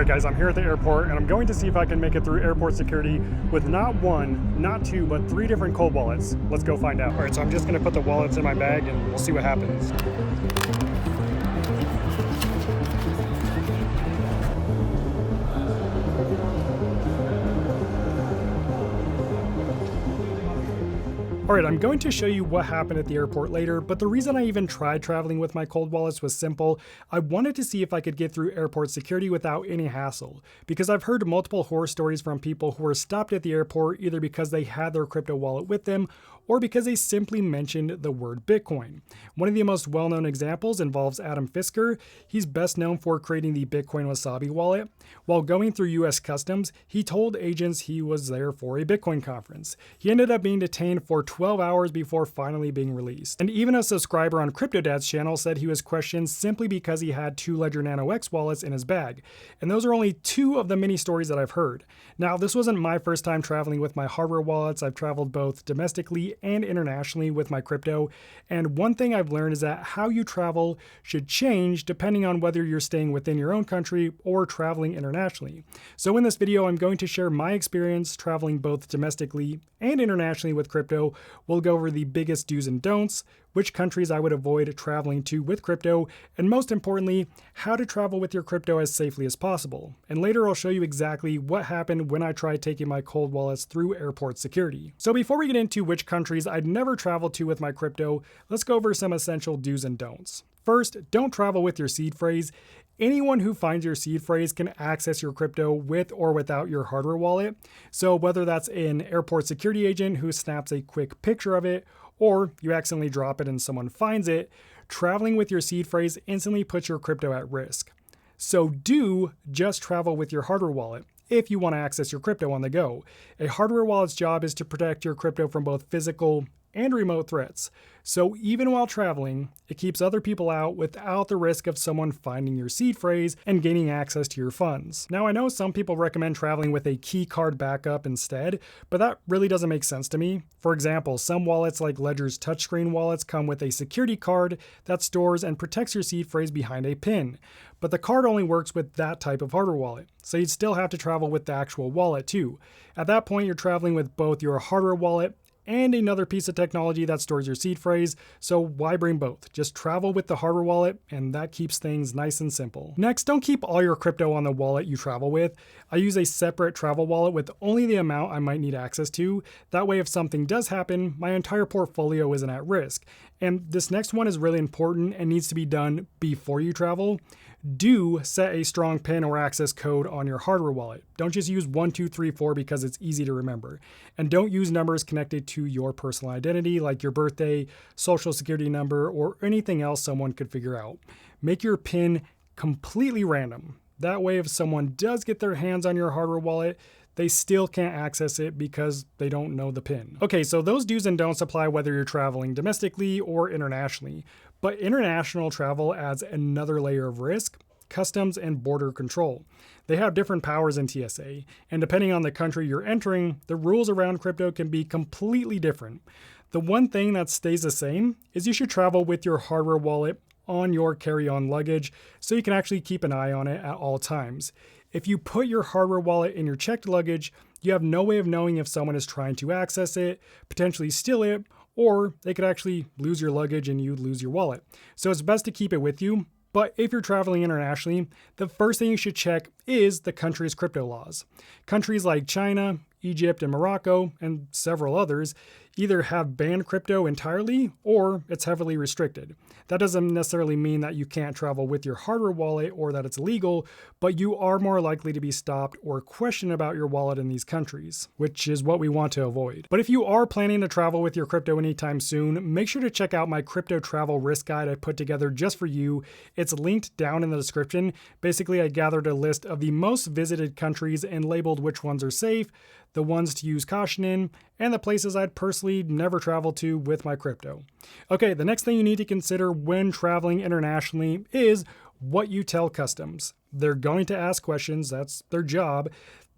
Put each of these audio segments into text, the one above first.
Alright guys, I'm here at the airport and I'm going to see if I can make it through airport security with not one, not two, but 3 different cold wallets. Let's go find out. Alright, so I'm just going to put the wallets in my bag and we'll see what happens. Alright, I'm going to show you what happened at the airport later, but the reason I even tried traveling with my cold wallets was simple. I wanted to see if I could get through airport security without any hassle, because I've heard multiple horror stories from people who were stopped at the airport either because they had their crypto wallet with them or because they simply mentioned the word Bitcoin. One of the most well-known examples involves Adam Fisker. He's best known for creating the Bitcoin Wasabi wallet. While going through US Customs, he told agents he was there for a Bitcoin conference. He ended up being detained for 12 hours before finally being released. And even a subscriber on CryptoDad's channel said he was questioned simply because he had 2 Ledger Nano X wallets in his bag. And those are only 2 of the many stories that I've heard. Now, this wasn't my first time traveling with my hardware wallets. I've traveled both domestically and internationally with my crypto. And one thing I've learned is that how you travel should change depending on whether you're staying within your own country or traveling internationally. So in this video, I'm going to share my experience traveling both domestically and internationally with crypto. We'll go over the biggest do's and don'ts, which countries I would avoid traveling to with crypto, and most importantly, how to travel with your crypto as safely as possible. And later I'll show you exactly what happened when I tried taking my cold wallets through airport security. So before we get into which countries I'd never travel to with my crypto, let's go over some essential do's and don'ts. First, don't travel with your seed phrase. Anyone who finds your seed phrase can access your crypto with or without your hardware wallet. So whether that's an airport security agent who snaps a quick picture of it, or you accidentally drop it and someone finds it, traveling with your seed phrase instantly puts your crypto at risk. So do just travel with your hardware wallet if you want to access your crypto on the go. A hardware wallet's job is to protect your crypto from both physical and remote threats. So even while traveling, it keeps other people out without the risk of someone finding your seed phrase and gaining access to your funds. Now, I know some people recommend traveling with a key card backup instead, but that really doesn't make sense to me. For example, some wallets like Ledger's touchscreen wallets come with a security card that stores and protects your seed phrase behind a pin. But the card only works with that type of hardware wallet, so you'd still have to travel with the actual wallet too. At that point, you're traveling with both your hardware wallet and another piece of technology that stores your seed phrase, so why bring both? Just travel with the hardware wallet, and that keeps things nice and simple. Next, don't keep all your crypto on the wallet you travel with. I use a separate travel wallet with only the amount I might need access to. That way, if something does happen, my entire portfolio isn't at risk. And this next one is really important and needs to be done before you travel. Do set a strong PIN or access code on your hardware wallet. Don't just use 1, 2, 3, 4 because it's easy to remember. And don't use numbers connected to your personal identity like your birthday, social security number, or anything else someone could figure out. Make your PIN completely random. That way, if someone does get their hands on your hardware wallet, they still can't access it because they don't know the PIN. Okay, so those do's and don'ts apply whether you're traveling domestically or internationally. But international travel adds another layer of risk: customs and border control. They have different powers in TSA, and depending on the country you're entering, the rules around crypto can be completely different. The one thing that stays the same is you should travel with your hardware wallet on your carry-on luggage so you can actually keep an eye on it at all times. If you put your hardware wallet in your checked luggage, you have no way of knowing if someone is trying to access it, potentially steal it, or they could actually lose your luggage and you lose your wallet. So it's best to keep it with you. But if you're traveling internationally, the first thing you should check is the country's crypto laws. Countries like China, Egypt, and Morocco, and several others, either have banned crypto entirely or it's heavily restricted. That doesn't necessarily mean that you can't travel with your hardware wallet or that it's illegal, but you are more likely to be stopped or questioned about your wallet in these countries, which is what we want to avoid. But if you are planning to travel with your crypto anytime soon, make sure to check out my crypto travel risk guide I put together just for you. It's linked down in the description. Basically, I gathered a list of the most visited countries and labeled which ones are safe, the ones to use caution in, and the places I'd personally never travel to with my crypto. Okay, the next thing you need to consider when traveling internationally is what you tell customs. They're going to ask questions, that's their job.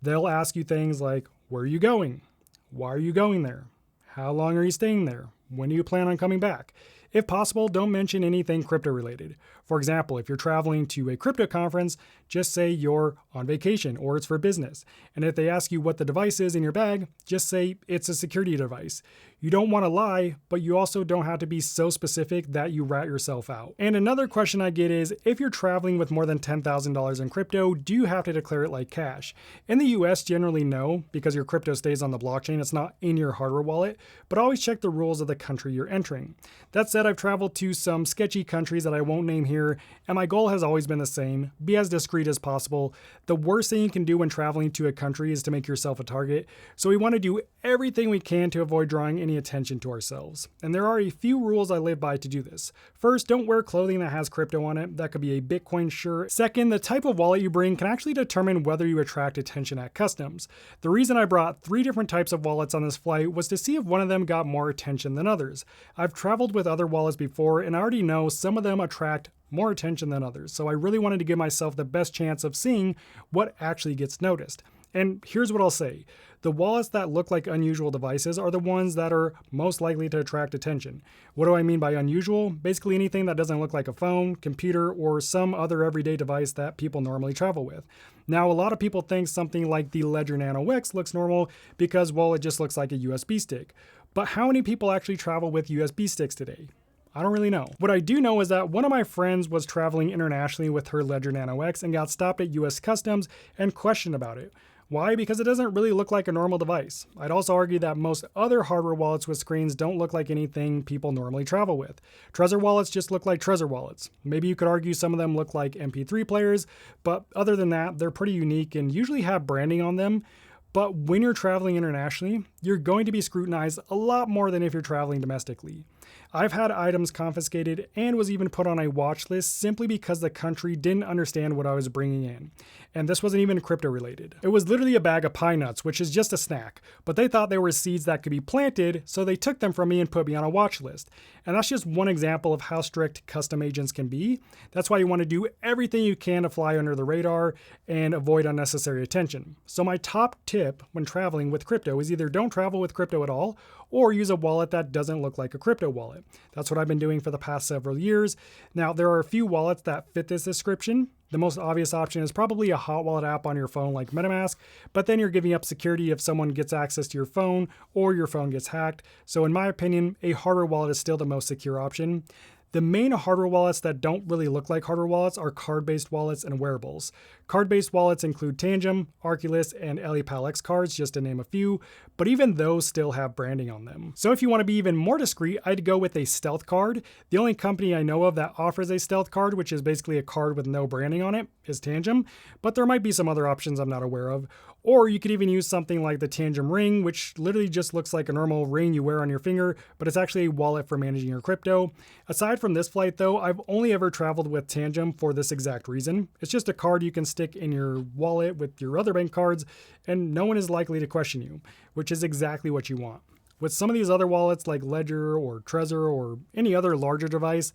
They'll ask you things like, where are you going? Why are you going there? How long are you staying there? When do you plan on coming back? If possible, don't mention anything crypto related. For example, if you're traveling to a crypto conference, just say you're on vacation or it's for business. And if they ask you what the device is in your bag, just say it's a security device. You don't want to lie, but you also don't have to be so specific that you rat yourself out. And another question I get is, if you're traveling with more than $10,000 in crypto, do you have to declare it like cash? In the US, generally no, because your crypto stays on the blockchain. It's not in your hardware wallet, but always check the rules of the country you're entering. That said, I've traveled to some sketchy countries that I won't name here, and my goal has always been the same: be as discreet as possible. The worst thing you can do when traveling to a country is to make yourself a target, so we want to do everything we can to avoid drawing any attention to ourselves. And there are a few rules I live by to do this. First, don't wear clothing that has crypto on it. That could be a Bitcoin shirt. Second, the type of wallet you bring can actually determine whether you attract attention at customs. The reason I brought 3 different types of wallets on this flight was to see if one of them got more attention than others. I've traveled with other wallets before, and I already know some of them attract more attention than others, so I really wanted to give myself the best chance of seeing what actually gets noticed. And here's what I'll say. The wallets that look like unusual devices are the ones that are most likely to attract attention. What do I mean by unusual? Basically anything that doesn't look like a phone, computer, or some other everyday device that people normally travel with. Now, a lot of people think something like the Ledger Nano X looks normal because, well, it just looks like a USB stick. But how many people actually travel with USB sticks today? I don't really know. What I do know is that one of my friends was traveling internationally with her Ledger Nano X and got stopped at US Customs and questioned about it. Why? Because it doesn't really look like a normal device. I'd also argue that most other hardware wallets with screens don't look like anything people normally travel with. Trezor wallets just look like Trezor wallets. Maybe you could argue some of them look like MP3 players, but other than that, they're pretty unique and usually have branding on them. But when you're traveling internationally, you're going to be scrutinized a lot more than if you're traveling domestically. I've had items confiscated and was even put on a watch list simply because the country didn't understand what I was bringing in. And this wasn't even crypto related. It was literally a bag of pine nuts, which is just a snack, but they thought they were seeds that could be planted, so they took them from me and put me on a watch list. And that's just one example of how strict custom agents can be. That's why you want to do everything you can to fly under the radar and avoid unnecessary attention. So my top tip when traveling with crypto is either don't travel with crypto at all, or use a wallet that doesn't look like a crypto wallet. That's what I've been doing for the past several years. Now, there are a few wallets that fit this description. The most obvious option is probably a hot wallet app on your phone like MetaMask, but then you're giving up security if someone gets access to your phone or your phone gets hacked. So in my opinion, a hardware wallet is still the most secure option. The main hardware wallets that don't really look like hardware wallets are card-based wallets and wearables. Card-based wallets include Tangem, Arculus, and EliPal X cards, just to name a few, but even those still have branding on them. So if you want to be even more discreet, I'd go with a stealth card. The only company I know of that offers a stealth card, which is basically a card with no branding on it, is Tangem, but there might be some other options I'm not aware of. Or you could even use something like the Tangem ring, which literally just looks like a normal ring you wear on your finger, but it's actually a wallet for managing your crypto. Aside from this flight though, I've only ever traveled with Tangem for this exact reason. It's just a card you can stick in your wallet with your other bank cards, and no one is likely to question you, which is exactly what you want. With some of these other wallets like Ledger or Trezor or any other larger device,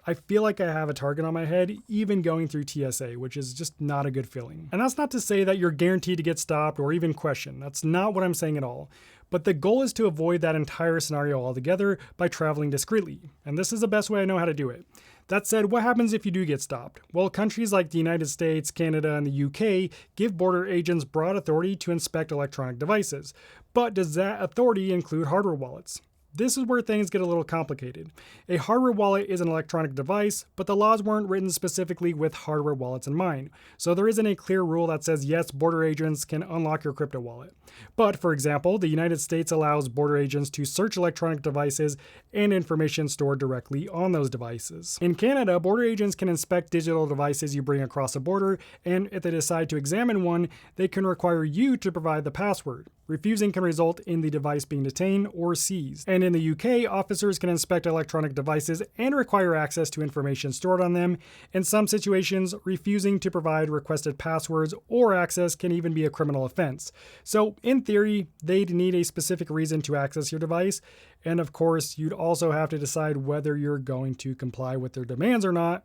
I feel like I have a target on my head, even going through TSA, which is just not a good feeling. And that's not to say that you're guaranteed to get stopped or even questioned. That's not what I'm saying at all. But the goal is to avoid that entire scenario altogether by traveling discreetly. And this is the best way I know how to do it. That said, what happens if you do get stopped? Well, countries like the United States, Canada, and the UK give border agents broad authority to inspect electronic devices. But does that authority include hardware wallets? This is where things get a little complicated. A hardware wallet is an electronic device, but the laws weren't written specifically with hardware wallets in mind. So there isn't a clear rule that says yes, border agents can unlock your crypto wallet. But for example, the United States allows border agents to search electronic devices and information stored directly on those devices. In Canada, border agents can inspect digital devices you bring across a border, and if they decide to examine one, they can require you to provide the password. Refusing can result in the device being detained or seized. And in the UK, officers can inspect electronic devices and require access to information stored on them. In some situations, refusing to provide requested passwords or access can even be a criminal offense. So in theory, they'd need a specific reason to access your device. And of course, you'd also have to decide whether you're going to comply with their demands or not.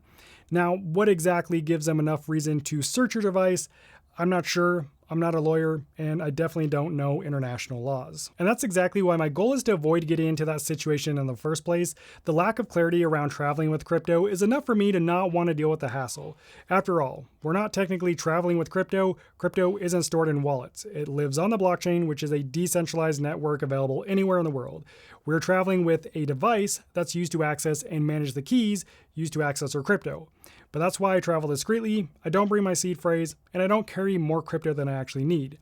Now, what exactly gives them enough reason to search your device? I'm not sure. I'm not a lawyer, and I definitely don't know international laws. And that's exactly why my goal is to avoid getting into that situation in the first place. The lack of clarity around traveling with crypto is enough for me to not want to deal with the hassle. After all, we're not technically traveling with crypto. Crypto isn't stored in wallets. It lives on the blockchain, which is a decentralized network available anywhere in the world. We're traveling with a device that's used to access and manage the keys used to access our crypto. But that's why I travel discreetly, I don't bring my seed phrase, and I don't carry more crypto than I actually need.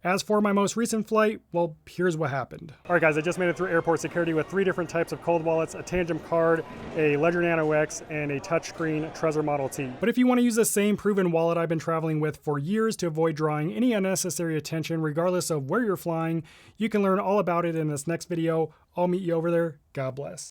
As for my most recent flight, well, here's what happened. All right, guys, I just made it through airport security with 3 different types of cold wallets, a Tangent card, a Ledger Nano X, and a touchscreen Trezor Model T. But if you want to use the same proven wallet I've been traveling with for years to avoid drawing any unnecessary attention regardless of where you're flying, you can learn all about it in this next video. I'll meet you over there. God bless.